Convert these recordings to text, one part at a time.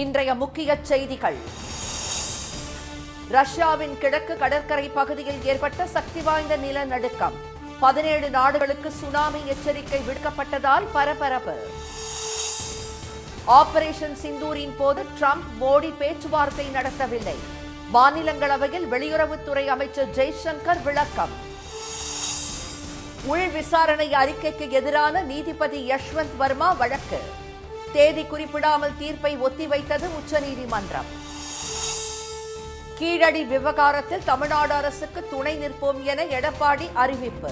இன்றைய முக்கிய செய்திகள். ரஷ்யாவின் கிழக்கு கடற்கரை பகுதியில் ஏற்பட்ட சக்தி வாய்ந்த நிலநடுக்கம். 17 நாடுகளுக்கு சுனாமி எச்சரிக்கை விடுக்கப்பட்டதால் பரபரப்பு. ஆபரேஷன் சிந்தூரின் போது ட்ரம்ப் மோடி பேச்சுவார்த்தை நடத்தவில்லை. மாநிலங்களவையில் வெளியுறவுத்துறை அமைச்சர் ஜெய்சங்கர் விளக்கம். உள் விசாரணை அறிக்கைக்கு எதிரான நீதிபதி யஷ்வந்த் வர்மா வழக்கு. தேதி குறிப்பிடாமல் தீர்ப்பை ஒத்திவைத்தது உச்சநீதிமன்றம். கீழடி விவகாரத்தில் தமிழ்நாடு அரசுக்கு துணை நிற்போம் என எடப்பாடி அறிவிப்பு.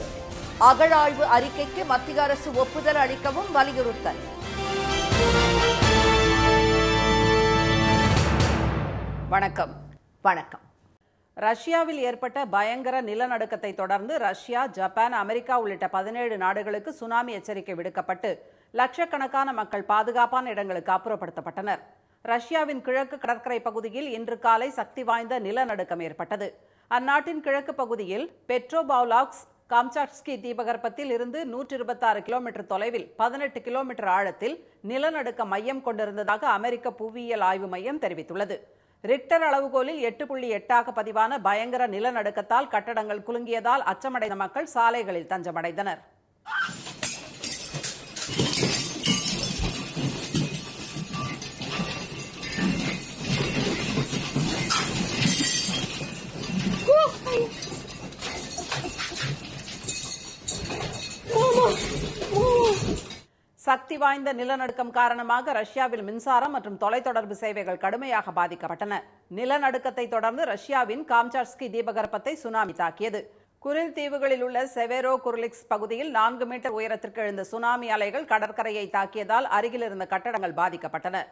அகழாய்வு அறிக்கைக்கு மத்திய அரசு ஒப்புதல் அளிக்கவும் வலியுறுத்தல். வணக்கம். வணக்கம். ரஷ்யாவில் ஏற்பட்ட பயங்கர நிலநடுக்கத்தை தொடர்ந்து ரஷ்யா, ஜப்பான், அமெரிக்கா உள்ளிட்ட 17 நாடுகளுக்கு சுனாமி எச்சரிக்கை விடுக்கப்பட்டு லட்சக்கணக்கான மக்கள் பாதுகாப்பான இடங்களுக்கு அப்புறப்படுத்தப்பட்டனர். ரஷ்யாவின் கிழக்கு கடற்கரை பகுதியில் இன்று காலை சக்தி வாய்ந்த நிலநடுக்கம் ஏற்பட்டது. அந்நாட்டின் கிழக்கு பகுதியில் பெட்ரோபாவ்லாவ்ஸ்க் காம்சாட்ஸ்கி தீபகற்பத்தில் இருந்து 126 கிலோமீட்டர் தொலைவில் 18 கிலோமீட்டர் ஆழத்தில் நிலநடுக்க மையம் கொண்டிருந்ததாக அமெரிக்க புவியியல் ஆய்வு மையம் தெரிவித்துள்ளது. ரிக்டர் அளவுகோலில் 8.8 பதிவான பயங்கர நிலநடுக்கத்தால் கட்டடங்கள் குலுங்கியதால் அச்சமடைந்த மக்கள் சாலைகளில் தஞ்சமடைந்தனர். சக்தி வாய்ந்த நிலநடுக்கம் காரணமாக ரஷ்யாவில் மின்சாரம் மற்றும் தொலைத்தொடர்பு சேவைகள் கடுமையாக பாதிக்கப்பட்டன. நிலநடுக்கத்தை தொடர்ந்து ரஷ்யாவின் காம்சாட்ஸ்கி தீபகற்பத்தை சுனாமி தாக்கியது. குரில் தீவுகளில் உள்ள செவேரோ குர்லிக்ஸ் பகுதியில் 4 மீட்டர் உயரத்திற்கு எழுந்த சுனாமி அலைகள் கடற்கரையை தாக்கியதால் அருகில் இருந்த கட்டடங்கள் பாதிக்கப்பட்டன.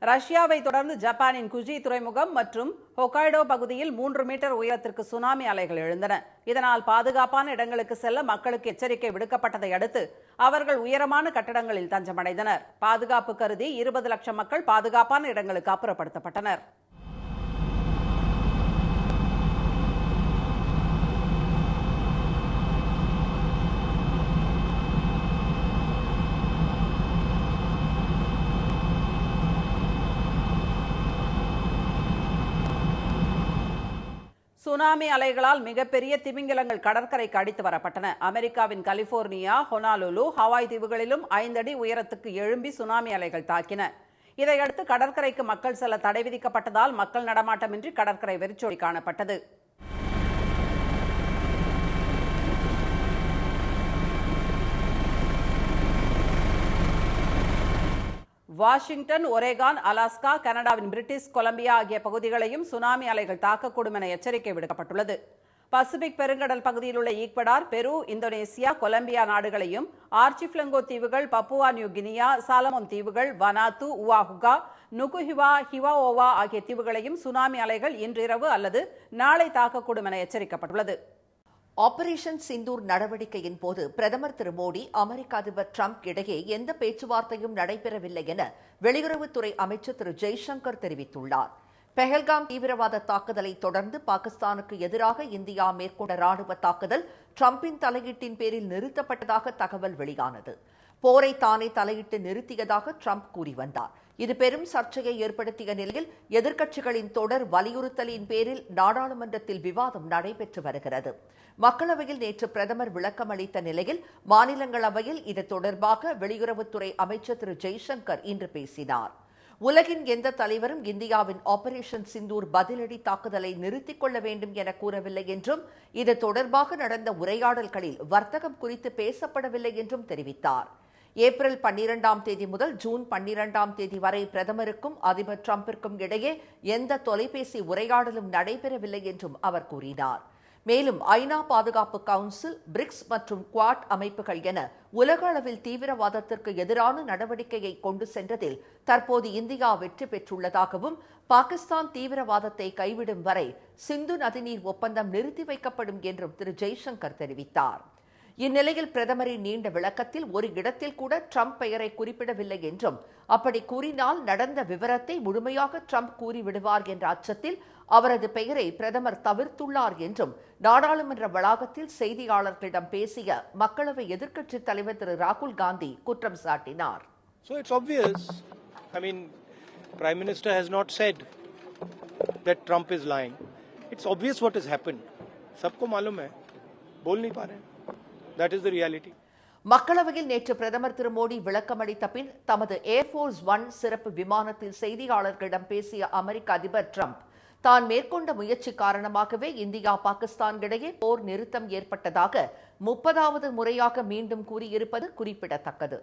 ரஷ்யாவை தொடர்ந்து ஜப்பானின் குஜி துறைமுகம் மற்றும் ஹொக்காய்டோ பகுதியில் 3 மீட்டர் உயரத்திற்கு சுனாமி அலைகள் எழுந்தன. இதனால் பாதுகாப்பான இடங்களுக்கு செல்ல மக்களுக்கு எச்சரிக்கை விடுக்கப்பட்டதை அடுத்து அவர்கள் உயரமான கட்டடங்களில் தஞ்சமடைந்தனர். பாதுகாப்பு கருதி 20 லட்சம் மக்கள் பாதுகாப்பான இடங்களுக்கு அப்புறப்படுத்தப்பட்டனர். சுனாமி அலைகளால் மிகப்பெரிய திமிங்கலங்கள் கடற்கரைக்கு அடித்து வரப்பட்டன. அமெரிக்காவின் கலிபோர்னியா, ஹொனாலுலு, ஹவாய் தீவுகளிலும் 5 அடி உயரத்துக்கு எழும்பி சுனாமி அலைகள் தாக்கின. இதையடுத்து கடற்கரைக்கு மக்கள் செல்ல தடை விதிக்கப்பட்டதால் மக்கள் நடமாட்டமின்றி கடற்கரை வெறிச்சோடி காணப்பட்டது. வாஷிங்டன், ஒரேகான், அலாஸ்கா, கனடாவின் பிரிட்டிஷ் கொலம்பியா ஆகிய பகுதிகளையும் சுனாமி அலைகள் தாக்கக்கூடும் என எச்சரிக்கை விடுக்கப்பட்டுள்ளது. பசிபிக் பெருங்கடல் பகுதியில் உள்ள ஈக்வடார், பெரு, இந்தோனேசியா, கொலம்பியா நாடுகளையும் ஆர்ச்சிப்ளங்கோ தீவுகள், பப்புவா நியூ கினியா, சாலமோன் தீவுகள், வனாத்து, உவாஹுகா, நுகுஹிவா, ஹிவாஓவா ஆகிய தீவுகளையும் சுனாமி அலைகள் இன்றிரவு அல்லது நாளை தாக்கக்கூடும் என எச்சரிக்கப்பட்டுள்ளது. ஆபரேஷன் சிந்தூர் நடவடிக்கையின் போது பிரதமர் திரு மோடி, அமெரிக்க அதிபர் டிரம்ப் இடையே எந்த பேச்சுவார்த்தையும் நடைபெறவில்லை என வெளியுறவுத்துறை அமைச்சர் திரு ஜெய்சங்கர் தெரிவித்துள்ளார். பெஹல்காம் தீவிரவாத தாக்குதலை தொடர்ந்து பாகிஸ்தானுக்கு எதிராக இந்தியா மேற்கொண்ட ராணுவ தாக்குதல் டிரம்பின் தலையீட்டின் பேரில் நிறுத்தப்பட்டதாக தகவல் வெளியானது. போரை தானே தலையிட்டு நிறுத்தியதாக டிரம்ப் கூறி வந்தார். இது பெரும் சர்ச்சையை ஏற்படுத்திய நிலையில் எதிர்க்கட்சிகளின் தொடர் வலியுறுத்தலின் பேரில் நாடாளுமன்றத்தில் விவாதம் நடைபெற்று வருகிறது. மக்களவையில் நேற்று பிரதமர் விளக்கம் அளித்த நிலையில் மாநிலங்களவையில் இது தொடர்பாக வெளியுறவுத்துறை அமைச்சர் திரு ஜெய்சங்கர் இன்று பேசினார். உலகின் எந்த தலைவரும் இந்தியாவின் ஆபரேஷன் சிந்தூர் பதிலடி தாக்குதலை நிறுத்திக் கொள்ள வேண்டும் என கூறவில்லை என்றும் இது தொடர்பாக நடந்த உரையாடல்களில் வர்த்தகம் குறித்து பேசப்படவில்லை என்றும் தெரிவித்தார். ஏப்ரல் 12ஆம் தேதி முதல் ஜூன் 12ஆம் தேதி வரை பிரதமருக்கும் அதிபர் டிரம்பிற்கும் இடையே எந்த தொலைபேசி உரையாடலும் நடைபெறவில்லை என்றும் அவர் கூறினார். மேலும் ஐநா பாதுகாப்பு கவுன்சில், பிரிக்ஸ் மற்றும் குவாட் அமைப்புகள் என உலக அளவில் தீவிரவாதத்திற்கு எதிரான நடவடிக்கையை கொண்டு சென்றதில் தற்போது இந்தியா வெற்றி பெற்றுள்ளதாகவும் பாகிஸ்தான் தீவிரவாதத்தை கைவிடும் வரை சிந்து நதிநீர் ஒப்பந்தம் நிறுத்தி வைக்கப்படும் என்றும் திரு ஜெய்சங்கர் தெரிவித்தார். இந்நிலையில் பிரதமரின் நீண்ட விளக்கத்தில் ஒரு இடத்தில் கூட ட்ரம்ப் பெயரை குறிப்பிடவில்லை என்றும் அப்படி கூறினால் நடந்த விவரத்தை முழுமையாக ட்ரம்ப் கூறிவிடுவார் என்ற அச்சத்தில் அவரது பெயரை பிரதமர் தவிர்த்துள்ளார் என்றும் நாடாளுமன்ற வளாகத்தில் செய்தியாளர்களிடம் பேசிய மக்களவை எதிர்க்கட்சித் தலைவர் திரு ராகுல் காந்தி குற்றம் சாட்டினார். So it's obvious. I mean, Prime Minister has not said that Trump is lying. It's obvious what has happened. सबको मालूम है. बोल नहीं पा रहे. That is the reality. மக்களவையில் நேற்று பிரதமர் திரு மோடி விளக்கமளித்த பின் தமது ஏர்போர்ஸ் 1 சிறப்பு விமானத்தில் செய்தியாளர்களிடம் பேசிய அமெரிக்க அதிபர் ட்ரம்ப் தான் மேற்கொண்ட முயற்சி காரணமாகவே இந்தியா பாகிஸ்தான் இடையே போர் நிறுத்தம் ஏற்பட்டதாக 30வது முறையாக மீண்டும் கூறியிருப்பது குறிப்பிடத்தக்கது.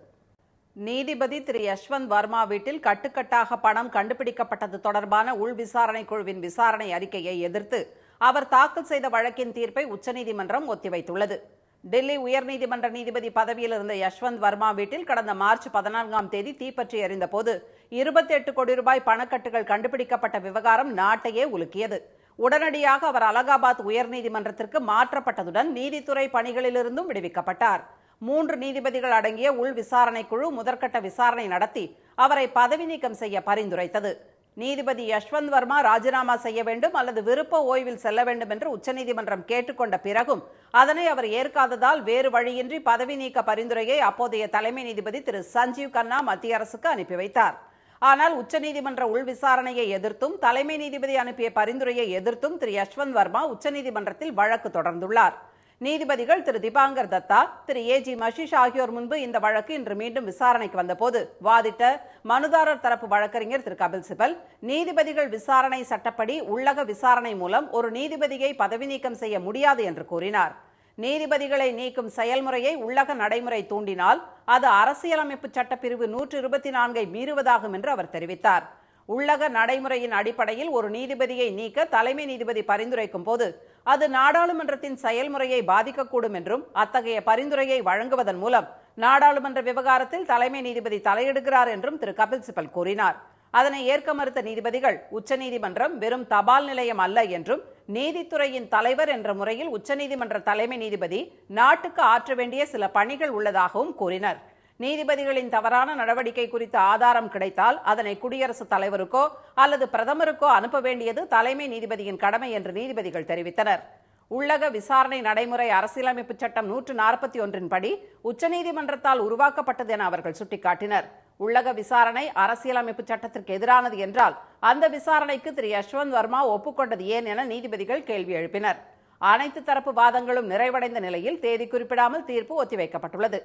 நீதிபதி திரு யஷ்வந்த் வர்மா வீட்டில் கட்டுக்கட்டாக பணம் கண்டுபிடிக்கப்பட்டது தொடர்பான உள் விசாரணை குழுவின் விசாரணை அறிக்கையை எதிர்த்து அவர் தாக்கல் செய்த வழக்கின் தீர்ப்பை உச்சநீதிமன்றம் ஒத்திவைத்துள்ளது. டெல்லி உயர்நீதிமன்ற நீதிபதி பதவியில் இருந்த யஷ்வந்த் வர்மா வீட்டில் கடந்த மார்ச் 14ஆம் தேதி தீப்பற்றி எறிந்த போது 28 கோடி ரூபாய் பணக்கட்டுகள் கண்டுபிடிக்கப்பட்ட விவகாரம் நாட்டையே உலுக்கியது. உடனடியாக அவர் அலகாபாத் உயர்நீதிமன்றத்திற்கு மாற்றப்பட்டதுடன் நீதித்துறை பணிகளிலிருந்தும் விடுவிக்கப்பட்டார். 3 நீதிபதிகள் அடங்கிய உள் விசாரணை குழு முதற்கட்ட விசாரணை நடத்தி அவரை பதவி நீக்கம் செய்ய பரிந்துரைத்தது. நீதிபதி யஷ்வந்த் வர்மா ராஜினாமா செய்ய வேண்டும் அல்லது விருப்ப ஓய்வில் செல்ல வேண்டும் என்று உச்சநீதிமன்றம் கேட்டுக்கொண்ட பிறகும் அதனை அவர் ஏற்காததால் வேறு வழியின்றி பதவி நீக்க பரிந்துரையை அப்போதைய தலைமை நீதிபதி திரு சஞ்சீவ் கன்னா மத்திய அரசுக்கு அனுப்பி வைத்தார். ஆனால் உச்சநீதிமன்ற உள் விசாரணையை எதிர்த்தும் தலைமை நீதிபதி அனுப்பிய பரிந்துரையை எதிர்த்தும் திரு யஷ்வந்த் வர்மா உச்சநீதிமன்றத்தில் வழக்கு தொடர்ந்துள்ளார். நீதிபதிகள் திரு திபாங்கர் தத்தா, திரு ஏஜி மஷிஷ் ஆகியோர் முன்பு இந்த வழக்கு இன்று மீண்டும் விசாரணைக்கு வந்தபோது வாதிட்ட மனுதாரர் தரப்பு வழக்கறிஞர் திரு கபில் சிபல், நீதிபதிகள் விசாரணை சட்டப்படி உள்ளக விசாரணை மூலம் ஒரு நீதிபதியை பதவி நீக்கம் செய்ய முடியாது என்று கூறினார். நீதிபதிகளை நீக்கும் செயல்முறையை உள்ளக நடைமுறை தூண்டினால் அது அரசியலமைப்பு சட்டப்பிரிவு 124ஐ மீறுவதாகும் என்று அவர் தெரிவித்தார். உள்ளக நடைமுறையின் அடிப்படையில் ஒரு நீதிபதியை நீக்க தலைமை நீதிபதி பரிந்துரைக்கும் போது அது நாடாளுமன்றத்தின் செயல்முறையை பாதிக்கக்கூடும் என்றும் அத்தகைய பரிந்துரையை வழங்குவதன் மூலம் நாடாளுமன்ற விவகாரத்தில் தலைமை நீதிபதி தலையிடுகிறார் என்றும் திரு கபில் சிபல் கூறினார். அதனை ஏற்க மறுத்த நீதிபதிகள் உச்சநீதிமன்றம் வெறும் தபால் நிலையம் அல்ல என்றும் நீதித்துறையின் தலைவர் என்ற முறையில் உச்சநீதிமன்ற தலைமை நீதிபதி நாட்டுக்கு ஆற்ற வேண்டிய சில பணிகள் உள்ளதாகவும் கூறினர். நீதிபதிகளின் தவறான நடவடிக்கை குறித்த ஆதாரம் கிடைத்தால் அதனை குடியரசுத் தலைவருக்கோ அல்லது பிரதமருக்கோ அனுப்ப வேண்டியது தலைமை நீதிபதியின் கடமை என்று நீதிபதிகள் தெரிவித்தனர். உள்ளக விசாரணை நடைமுறை அரசியலமைப்பு சட்டம் 141 படி உச்சநீதிமன்றத்தால் உருவாக்கப்பட்டது என அவர்கள் சுட்டிக்காட்டினர். உள்ளக விசாரணை அரசியலமைப்பு சட்டத்திற்கு எதிரானது என்றால் அந்த விசாரணைக்கு திரு யஷ்வந்த் வர்மா ஒப்புக்கொண்டது ஏன் என நீதிபதிகள் கேள்வி எழுப்பினர். அனைத்து தரப்பு வாதங்களும் நிறைவடைந்த நிலையில் தேதி குறிப்பிடாமல் தீர்ப்பு ஒத்திவைக்கப்பட்டுள்ளது.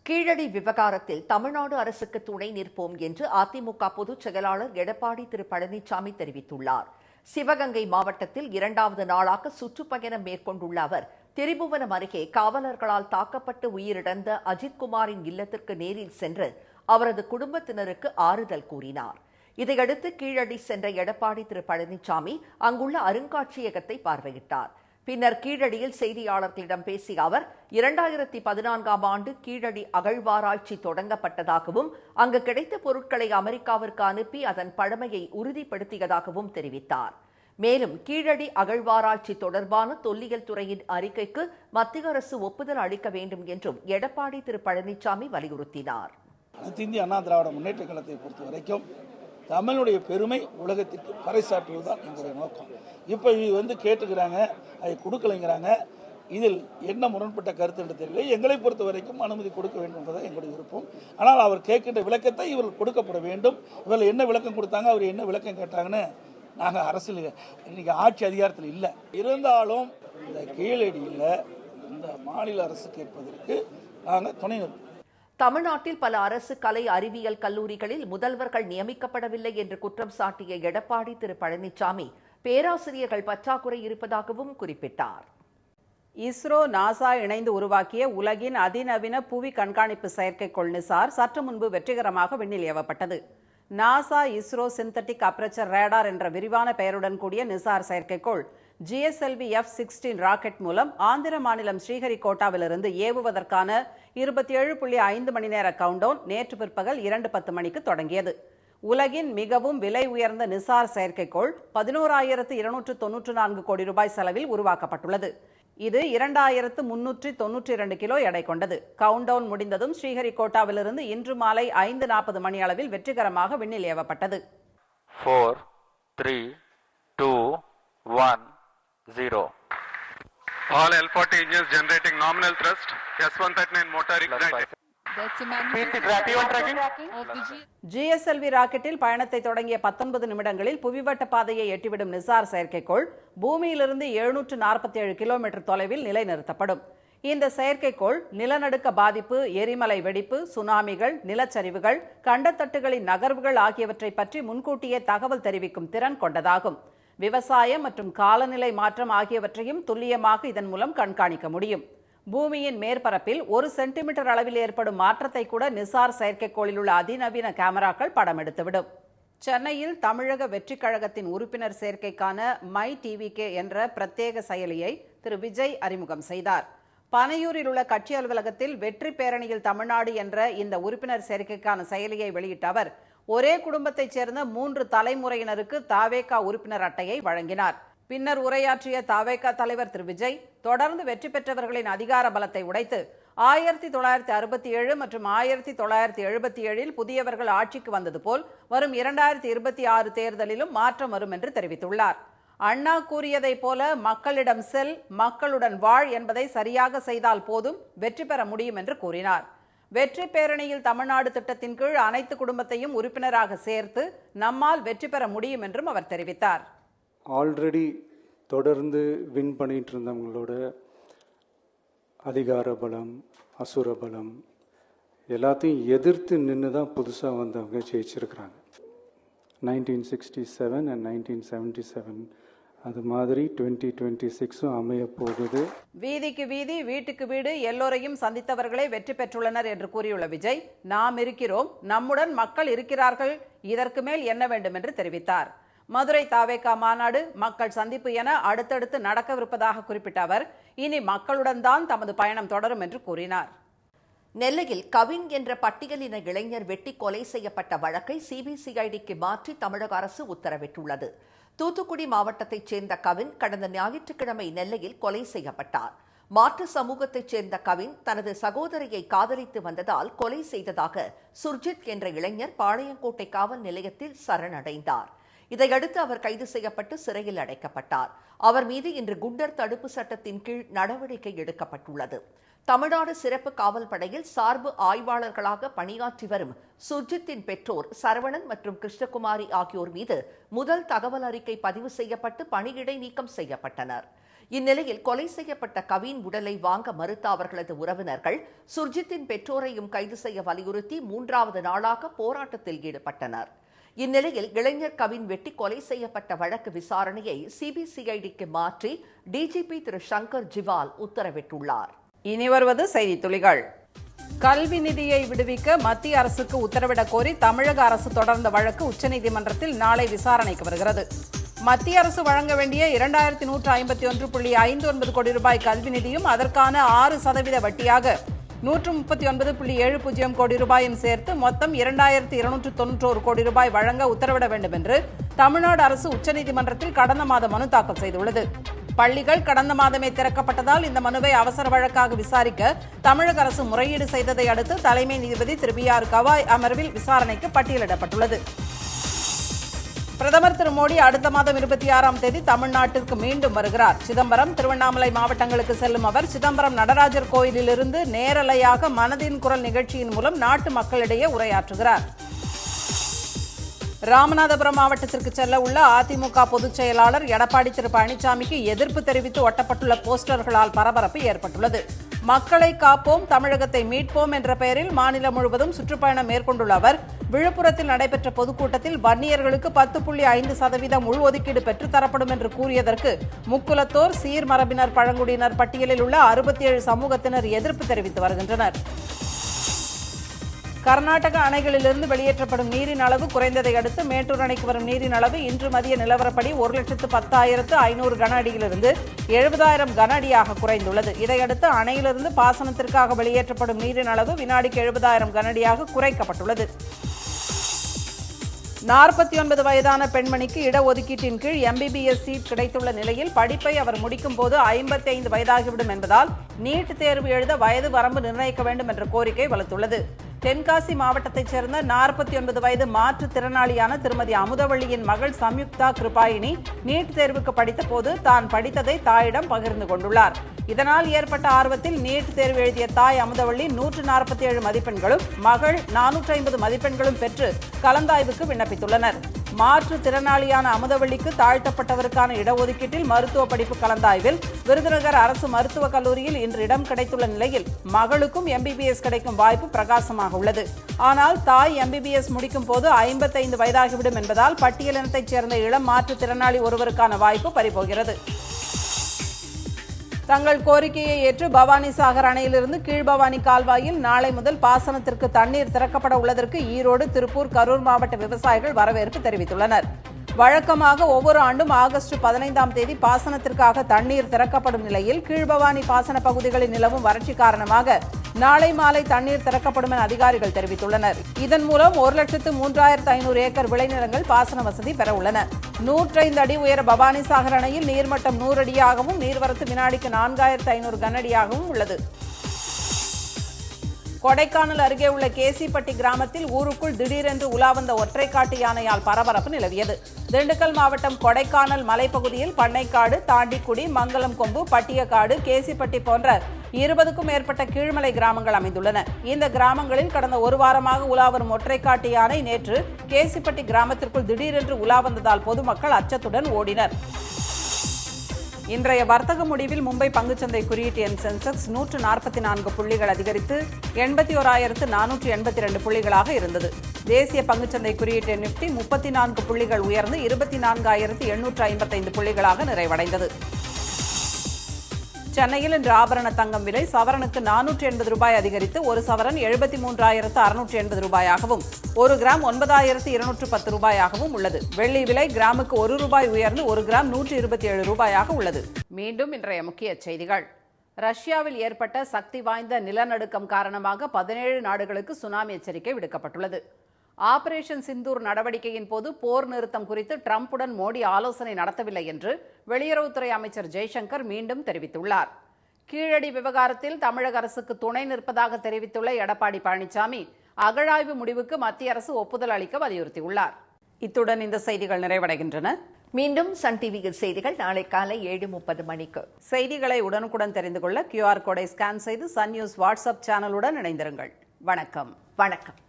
கீழடி விவகாரத்தில் தமிழ்நாடு அரசுக்கு துணை நிற்போம் என்று அதிமுக பொதுச் செயலாளர் எடப்பாடி திரு பழனிசாமி தெரிவித்துள்ளார். சிவகங்கை மாவட்டத்தில் 2வது நாளாக சுற்றுப்பயணம் மேற்கொண்டுள்ள அவர் திரிபுவனம் அருகே காவலர்களால் தாக்கப்பட்டு உயிரிழந்த அஜித்குமாரின் இல்லத்திற்கு நேரில் சென்று அவரது குடும்பத்தினருக்கு ஆறுதல் கூறினார். இதையடுத்து கீழடி சென்ற எடப்பாடி திரு பழனிசாமி அங்குள்ள அருங்காட்சியகத்தை பார்வையிட்டார். பின்னர் கீழடியில் செய்தியாளர்களிடம் பேசிய அவர் 2014ஆம் ஆண்டு கீழடி அகழ்வாராய்ச்சி தொடங்கப்பட்டதாகவும் அங்கு கிடைத்த பொருட்களை அமெரிக்காவிற்கு அனுப்பி அதன் பழமையை உறுதிப்படுத்தியதாகவும் தெரிவித்தார். மேலும் கீழடி அகழ்வாராய்ச்சி தொடர்பான தொல்லியல் துறையின் அறிக்கைக்கு மத்திய அரசு ஒப்புதல் அளிக்க வேண்டும் என்றும் எடப்பாடி திரு பழனிசாமி வலியுறுத்தினார். அனைத்து இந்திய அண்ணா திராவிட முன்னேற்ற கழகத்தை பொறுத்த வரைக்கும் தமிழுடைய பெருமை உலகத்திற்கு பறைசாற்றுவதுதான் எங்களுடைய நோக்கம். இப்போ இது கேட்டுக்கிறாங்க, அதை கொடுக்கலைங்கிறாங்க. இதில் என்ன முரண்பட்ட கருத்து என்று தெரியல. எங்களை பொறுத்த வரைக்கும் அனுமதி கொடுக்க வேண்டும் என்பதை எங்களுடைய விருப்பம். ஆனால் அவர் கேட்கின்ற விளக்கத்தை இவர்கள் கொடுக்கப்பட வேண்டும். இவர்கள் என்ன விளக்கம் கொடுத்தாங்க, அவர் என்ன விளக்கம் கேட்டாங்கன்னு நாங்கள் அரசியல் இன்னைக்கு ஆட்சி அதிகாரத்தில் இல்லை. இருந்தாலும் இந்த கீழடியில் இந்த மாநில அரசு கேட்பதற்கு நாங்கள் துணை நிற்போம். தமிழ்நாட்டில் பல அரசு கலை அறிவியல் கல்லூரிகளில் முதல்வர்கள் நியமிக்கப்படவில்லை என்று குற்றம் சாட்டிய எடப்பாடி திரு பழனிசாமி பேராசிரியர்கள் பற்றாக்குறை இருப்பதாகவும் குறிப்பிட்டார். இஸ்ரோ நாசா இணைந்து உருவாக்கிய உலகின் அதிநவீன புவி கண்காணிப்பு செயற்கைக்கோள் நிசார் சற்று முன்பு வெற்றிகரமாக விண்ணில் ஏவப்பட்டது. NASA ISRO synthetic aperture radar என்ற விரிவான பெயருடன் கூடிய நிசார் செயற்கைக்கோள் GSLV F-16 ராக்கெட் மூலம் ஆந்திர மாநிலம் ஸ்ரீஹரிகோட்டாவிலிருந்து ஏவுவதற்கான 27.5 மணி நேர கவுண்டவுன் நேற்று பிற்பகல் 2:10 மணிக்கு தொடங்கியது. உலகின் மிகவும் விலை உயர்ந்த நிசார் செயற்கைக்கோள் 11,294 கோடி ரூபாய் செலவில் உருவாக்கப்பட்டுள்ளது. இது 2392 கிலோ எடை கொண்டது. கவுண்டவுன் முடிந்ததும் ஸ்ரீஹரிகோட்டாவிலிருந்து இன்று மாலை 5:40 மணி அளவில் வெற்றிகரமாக விண்ணில் ஏவப்பட்டது. 4, 3, 2, 1, 0. All L40 engines generating nominal thrust. S139 motor ignited. GSLV ராக்கெட்டில் பயணத்தை தொடங்கிய 19 நிமிடங்களில் புவிவட்ட பாதையை எட்டிவிடும் நிசார் செயற்கைக்கோள் பூமியிலிருந்து 747 கிலோமீட்டர் தொலைவில் நிலைநிறுத்தப்படும். இந்த செயற்கைக்கோள் நிலநடுக்க பாதிப்பு, எரிமலை வெடிப்பு, சுனாமிகள், நிலச்சரிவுகள், கண்டத்தட்டுகளின் நகர்வுகள் ஆகியவற்றை பற்றி முன்கூட்டியே தகவல் தெரிவிக்கும் திறன் கொண்டதாகும். விவசாயம் மற்றும் காலநிலை மாற்றம் ஆகியவற்றையும் துல்லியமாக இதன் மூலம் கண்காணிக்க முடியும். பூமியின் மேற்பரப்பில் 1 சென்டிமீட்டர் அளவில் ஏற்படும் மாற்றத்தை கூட நிசார் செயற்கைக்கோளில் உள்ள அதிநவீன கேமராக்கள் படம் எடுத்துவிடும். சென்னையில் தமிழக வெற்றி கழகத்தின் உறுப்பினர் சேர்க்கைக்கான மை டிவிகே என்ற பிரத்யேக செயலியை திரு விஜய் அறிமுகம் செய்தார். பனையூரில் உள்ள கட்சி அலுவலகத்தில் வெற்றி பேரணியில் தமிழ்நாடு என்ற இந்த உறுப்பினர் சேர்க்கைக்கான செயலியை வெளியிட்ட அவர் ஒரே குடும்பத்தைச் சேர்ந்த 3 தலைமுறையினருக்கு தாவேகா உறுப்பினர் அட்டையை வழங்கினார். பின்னர் உரையாற்றிய தாவேகா தலைவர் திரு விஜய் தொடர்ந்து வெற்றி பெற்றவர்களின் அதிகார பலத்தை உடைத்து 1967 மற்றும் 1977 புதியவர்கள் ஆட்சிக்கு வந்தது போல் வரும் 2026 தேர்தலிலும் மாற்றம் வரும் என்று தெரிவித்துள்ளார். அண்ணா கூறியதைப் போல மக்களிடம் செல், மக்களுடன் வாழ் என்பதை சரியாக செய்தால் போதும் வெற்றி பெற முடியும் என்று கூறினார். வெற்றி பேரணியில் தமிழ்நாடு திட்டத்தின் கீழ் அனைத்து குடும்பத்தையும் உறுப்பினராக சேர்த்து நம்மால் வெற்றி பெற முடியும் என்றும் அவர் தெரிவித்தார். ஆல்ரெடி தொடர்ந்து வின் பண்ணிட்டு இருந்தவங்களோட அதிகார பலம், அசுர பலம் எல்லாத்தையும் எதிர்த்து நின்று தான் புதுசாக வந்தவங்க ஜெயிச்சிருக்கிறாங்க. 1967 and 1977 அது மாதிரி 2026 அமைய போகுது. வீதிக்கு வீதி, வீட்டுக்கு வீடு எல்லோரையும் சந்தித்தவர்களே வெற்றி பெற்றுள்ளனர் என்று கூறியுள்ள விஜய், நாம் இருக்கிறோம், நம்முடன் மக்கள் இருக்கிறார்கள், இதற்கு மேல் என்ன வேண்டும் என்று தெரிவித்தார். மதுரை தாவேகா மாநாடு, மக்கள் சந்திப்பு என அடுத்தடுத்து நடக்கவிருப்பதாக குறிப்பிட்ட அவர் இனி மக்களுடன் தான் தமது பயணம் தொடரும் என்று கூறினார். நெல்லையில் கவின் என்ற பட்டியலின இளைஞர் வெட்டி கொலை செய்யப்பட்ட வழக்கை சிபிசிஐடிக்கு மாற்றி தமிழக அரசு உத்தரவிட்டுள்ளது. தூத்துக்குடி மாவட்டத்தைச் சேர்ந்த கவின் கடந்த ஞாயிற்றுக்கிழமை நெல்லையில் கொலை செய்யப்பட்டார். மாற்று சமூகத்தைச் சேர்ந்த கவின் தனது சகோதரியை காதலித்து வந்ததால் கொலை செய்ததாக சுர்ஜித் என்ற இளைஞர் பாளையங்கோட்டை காவல் நிலையத்தில் சரணடைந்தார். இதையடுத்து அவர் கைது செய்யப்பட்டு சிறையில் அடைக்கப்பட்டார். அவர் மீது இன்று குண்டர் தடுப்பு சட்டத்தின் கீழ் நடவடிக்கை எடுக்கப்பட்டுள்ளது. தமிழ்நாடு சிறப்பு காவல் படையில் சார்பு ஆய்வாளர்களாக பணியாற்றி வரும் சுர்ஜித்தின் பெற்றோர் சரவணன் மற்றும் கிருஷ்ணகுமாரி ஆகியோர் மீது முதல் தகவல் அறிக்கை பதிவு செய்யப்பட்டு பணியிடை நீக்கம் செய்யப்பட்டனர். இந்நிலையில் கொலை செய்யப்பட்ட கவின் உடலை வாங்க மறுத்த அவர்களது உறவினர்கள் சுர்ஜித்தின் பெற்றோரையும் கைது செய்ய வலியுறுத்தி 3வது நாளாக போராட்டத்தில் ஈடுபட்டனர். இந்நிலையில் இளைஞர் கவின் வெட்டி கொலை செய்யப்பட்ட வழக்கு விசாரணையை சிபிசிஐடிக்கு மாற்றி டிஜிபி திரு சங்கர் ஜிவால் உத்தரவிட்டுள்ளார். இனி வருவது செய்தி துளிகள். கல்வி நிதியை விடுவிக்க மத்திய அரசுக்கு உத்தரவிடக் கோரி தமிழக அரசு தொடர்ந்த வழக்கு உச்சநீதிமன்றத்தில் நாளை விசாரணைக்கு வருகிறது. மத்திய அரசு வழங்க வேண்டிய 2151.59 கோடி ரூபாய் கல்வி நிதியும் அதற்கான 6% வட்டியாக 139.70 கோடி ரூபாயும் சேர்த்து மொத்தம் 2291 கோடி ரூபாய் வழங்க உத்தரவிட வேண்டும் என்று தமிழ்நாடு அரசு உச்சநீதிமன்றத்தில் கடந்த மாதம் மனு தாக்கல் செய்துள்ளது. பள்ளிகள் கடந்த மாதமே திறக்கப்பட்டதால் இந்த மனுவை அவசர வழக்காக விசாரிக்க தமிழக அரசு முறையீடு செய்ததை அடுத்து தலைமை நீதிபதி திரு B.R. கவாய் அமர்வில் விசாரணைக்கு பட்டியலிடப்பட்டுள்ளது. பிரதமர் திரு மோடி அடுத்த மாதம் 26ஆம் தேதி தமிழ்நாட்டிற்கு மீண்டும் வருகிறார். சிதம்பரம், திருவண்ணாமலை மாவட்டங்களுக்கு செல்லும் அவர் சிதம்பரம் நடராஜர் கோயிலிலிருந்து நேரலையாக மனதின் குரல் நிகழ்ச்சியின் மூலம் நாட்டு மக்களிடையே உரையாற்றுகிறார். ராமநாதபுரம் மாவட்டத்திற்கு செல்ல உள்ள அதிமுக பொதுச் செயலாளர் எடப்பாடி திரு பழனிசாமிக்கு எதிர்ப்பு தெரிவித்து ஒட்டப்பட்டுள்ள போஸ்டர்களால் பரபரப்பு ஏற்பட்டுள்ளது. மக்களை காப்போம், தமிழகத்தை மீட்போம் என்ற பெயரில் மாநிலம் முழுவதும் சுற்றுப்பயணம் மேற்கொண்டுள்ள அவர் விழுப்புரத்தில் நடைபெற்ற பொதுக்கூட்டத்தில் வன்னியர்களுக்கு 10.5% உள்ஒதுக்கீடு பெற்றுத்தரப்படும் என்று கூறியதற்கு முக்குலத்தோர், சீர்மரபினர், பழங்குடியினர் பட்டியலில் உள்ள 67 சமூகத்தினர் எதிர்ப்பு தெரிவித்து வருகின்றனர். கர்நாடக அணைகளிலிருந்து வெளியேற்றப்படும் நீரின் அளவு குறைந்ததை அடுத்து மேட்டூர் அணைக்கு வரும் நீரின் அளவு இன்று மதிய நிலவரப்படி 1,10,500 கன அடியிலிருந்து 70,000 கன அடியாக குறைந்துள்ளது. இதையடுத்து அணையிலிருந்து பாசனத்திற்காக வெளியேற்றப்படும் நீரின் அளவு வினாடிக்கு 70,000 கன அடியாக குறைக்கப்பட்டுள்ளது. 49 வயதான பெண்மணிக்கு இடஒதுக்கீட்டின் கீழ் எம்பிபிஎஸ் சீட் கிடைத்துள்ள நிலையில் படிப்பை அவர் முடிக்கும் போது 55 வயதாகிவிடும் என்பதால் நீட் தேர்வு எழுத வயது வரம்பு நிர்ணயிக்க வேண்டும் என்ற கோரிக்கை வலுத்துள்ளது. தென்காசி மாவட்டத்தைச் சேர்ந்த 49 வயது மாற்றுத்திறனாளியான திருமதி அமுதவள்ளியின் மகள் சம்யுக்தா கிருபாயினி நீட் தேர்வுக்கு படித்த போது தான் படித்ததை தாயிடம் பகிர்ந்து கொண்டுள்ளார். இதனால் ஏற்பட்ட ஆர்வத்தில் நீட் தேர்வு எழுதிய தாய் அமுதவள்ளி 147 மதிப்பெண்களும் மகள் 450 மதிப்பெண்களும் பெற்று கலந்தாய்வுக்கு விண்ணப்பித்துள்ளனர். மாற்றுத்திறனாளியான அமுதவள்ளிக்கு தாழ்த்தப்பட்டவருக்கான இடஒதுக்கீட்டில் மருத்துவ படிப்பு கலந்தாய்வில் விருதுநகர் அரசு மருத்துவக் கல்லூரியில் இன்று இடம் கிடைத்துள்ள நிலையில் மகளுக்கும் எம்பிபிஎஸ் கிடைக்கும் வாய்ப்பு பிரகாசமாக உள்ளது. ஆனால் தாய் எம்பிபிஎஸ் முடிக்கும் போது 55 வயதாகிவிடும் என்பதால் பட்டியலினத்தைச் சேர்ந்த இளம் மாற்றுத்திறனாளி ஒருவருக்கான வாய்ப்பு பறிபோகிறது. தங்கள் கோரிக்கையை ஏற்று பவானிசாகர் அணையிலிருந்து கீழ்பவானி கால்வாயில் நாளை முதல் பாசனத்திற்கு தண்ணீர் திறக்கப்பட உள்ளதற்கு ஈரோடு, திருப்பூர், கரூர் மாவட்ட விவசாயிகள் வரவேற்பு தெரிவித்துள்ளனர். வழக்கமாக ஒவ்வொரு ஆண்டும் ஆகஸ்ட் 15ஆம் தேதி பாசனத்திற்காக தண்ணீர் திறக்கப்படும் நிலையில் கீழ்பவானி பாசன பகுதிகளில் நிலவும் வறட்சி காரணமாக நாளை மாலை தண்ணீர் திறக்கப்படும் என அதிகாரிகள் தெரிவித்துள்ளனர். இதன் மூலம் 1,03,500 ஏக்கர் விளைநிலங்கள் பாசன வசதி பெற உள்ளன. 105 அடி உயர பவானிசாகர் அணையில் நீர்மட்டம் 100 அடியாகவும் நீர்வரத்து வினாடிக்கு 4,500 கனஅடியாகவும் உள்ளது. கொடைக்கானல் அருகே உள்ள கேசிப்பட்டி கிராமத்தில் ஊருக்குள் திடீரென்று உலா வந்த ஒற்றைக்காட்டு யானையால் பரபரப்பு நிலவியது. திண்டுக்கல் மாவட்டம் கொடைக்கானல் மலைப்பகுதியில் பண்ணைக்காடு, தாண்டிக்குடி, மங்கலம் கொம்பு, பட்டியக்காடு, கேசிப்பட்டி போன்ற 20க்கும் மேற்பட்ட கீழ்மலை கிராமங்கள் அமைந்துள்ளன. இந்த கிராமங்களில் கடந்த ஒரு வாரமாக உலா வரும் ஒற்றைக்காட்டு யானை நேற்று கேசிப்பட்டி கிராமத்திற்குள் திடீரென்று உலா வந்ததால் பொதுமக்கள் அச்சத்துடன் ஓடினர். இன்றைய வர்த்தக முடிவில் மும்பை பங்குச்சந்தை குறியீட்டு எண் சென்செக்ஸ் 144 புள்ளிகள் அதிகரித்து 81,482 புள்ளிகளாக இருந்தது. தேசிய பங்குச்சந்தை குறியீட்டு எண் நிப்டி 34 புள்ளிகள் உயர்ந்து 24,855 புள்ளிகளாக நிறைவடைந்தது. சென்னையில் இன்று ஆபரண தங்கம் விலை சவரனுக்கு 480 ரூபாய் அதிகரித்து ஒரு சவரன் 73,680 ரூபாயாகவும் ஒரு கிராம் 9,210 ரூபாயாகவும் உள்ளது. வெள்ளி விலை கிராமுக்கு 1 ரூபாய் உயர்ந்து ஒரு கிராம் 127 ரூபாயாக உள்ளது. மீண்டும் இன்றைய முக்கிய செய்திகள். ரஷ்யாவில் ஏற்பட்ட சக்தி வாய்ந்த நிலநடுக்கம் காரணமாக 17 நாடுகளுக்கு சுனாமி எச்சரிக்கை விடுக்கப்பட்டுள்ளது. ஆபரேஷன் சிந்தூர் நடவடிக்கையின் போது போர் நிறுத்தம் குறித்து ட்ரம்புடன் மோடி ஆலோசனை நடத்தவில்லை என்று வெளியுறவுத்துறை அமைச்சர் ஜெய்சங்கர் மீண்டும் தெரிவித்துள்ளார். கீழடி விவகாரத்தில் தமிழக அரசுக்கு துணை நிற்பதாக தெரிவித்துள்ள எடப்பாடி பழனிசாமி அகழாய்வு முடிவுக்கு மத்திய அரசு ஒப்புதல் அளிக்க வலியுறுத்தியுள்ளார். இத்துடன் இந்த செய்திகள் நிறைவடைகின்றன. மீண்டும் சன் டிவியில் செய்திகள் நாளை காலை 7:30 மணிக்கு. செய்திகளை உடனுக்குடன் தெரிந்து கொள்ள QR கோடை ஸ்கேன் செய்து சன் நியூஸ் வாட்ஸ்அப் சேனலுடன் இணைந்திருங்கள். வணக்கம். வணக்கம்.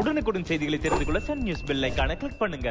உடனுக்குடன் செய்திகளை தெரிந்து கொள்ள சன் நியூஸ் பெல் ஐகானை கிளிக் பண்ணுங்க.